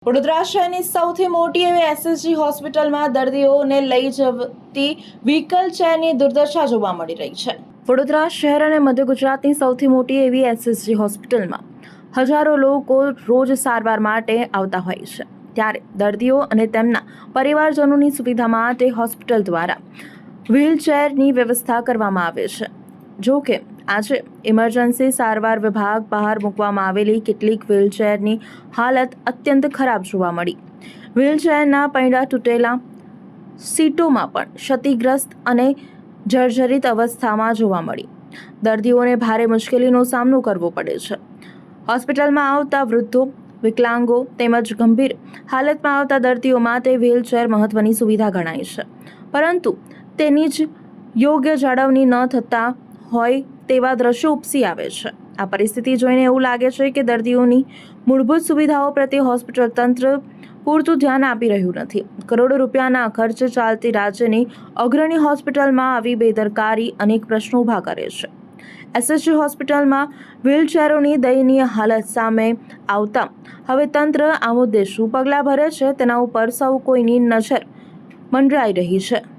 વડોદરા શહેરની સૌથી મોટી એવી એસએસજી હોસ્પિટલમાં દર્દીઓને લઈ જતી વ્હીકલ ચેરની દુર્દશા જોવા મળી રહી છે। વડોદરા શહેર અને મધ્ય ગુજરાતની સૌથી મોટી એવી એસએસજી હોસ્પિટલમાં હજારો લોકો રોજ સારવાર માટે આવતા હોય છે, ત્યારે દર્દીઓ અને તેમના પરિવારજનોની સુવિધા માટે હોસ્પિટલ દ્વારા વ્હીલચેરની વ્યવસ્થા કરવામાં આવે છે। જો કે આજે ઇમરજન્સી સારવાર વિભાગ બહાર મૂકવામાં આવેલી કેટલીક વ્હીલચેરની હાલત અત્યંત ખરાબ જોવા મળી। વ્હીલચેરના પૈડા તૂટેલા, સીટોમાં પણ ક્ષતિગ્રસ્ત અને જર્જરિત અવસ્થામાં જોવા મળી। દર્દીઓને ભારે મુશ્કેલીનો સામનો કરવો પડે છે। હોસ્પિટલમાં આવતા વૃદ્ધો, વિકલાંગો તેમજ ગંભીર હાલતમાં આવતા દર્દીઓ માટે વ્હીલચેર મહત્વની સુવિધા ગણાય છે, પરંતુ તેની જ યોગ્ય જાળવણી ન થતા હોય તેવા દ્રશ્યો ઉપસી આવે છે। આ પરિસ્થિતિ જોઈને એવું લાગે છે કે દર્દીઓની મૂળભૂત સુવિધાઓ પ્રત્યે હોસ્પિટલ તંત્ર પૂરતું ધ્યાન આપી રહ્યું નથી। કરોડો રૂપિયાના ખર્ચે ચાલતી રાજ્યની અગ્રણી હોસ્પિટલમાં આવી બેદરકારી અનેક પ્રશ્નો ઊભા કરે છે। એસએસજી હોસ્પિટલમાં વ્હીલચેરોની દયનીય હાલત સામે આવતા હવે તંત્ર આ મુદ્દે શું પગલાં ભરે છે તેના ઉપર સૌ કોઈની નજર મંડરાઈ રહી છે।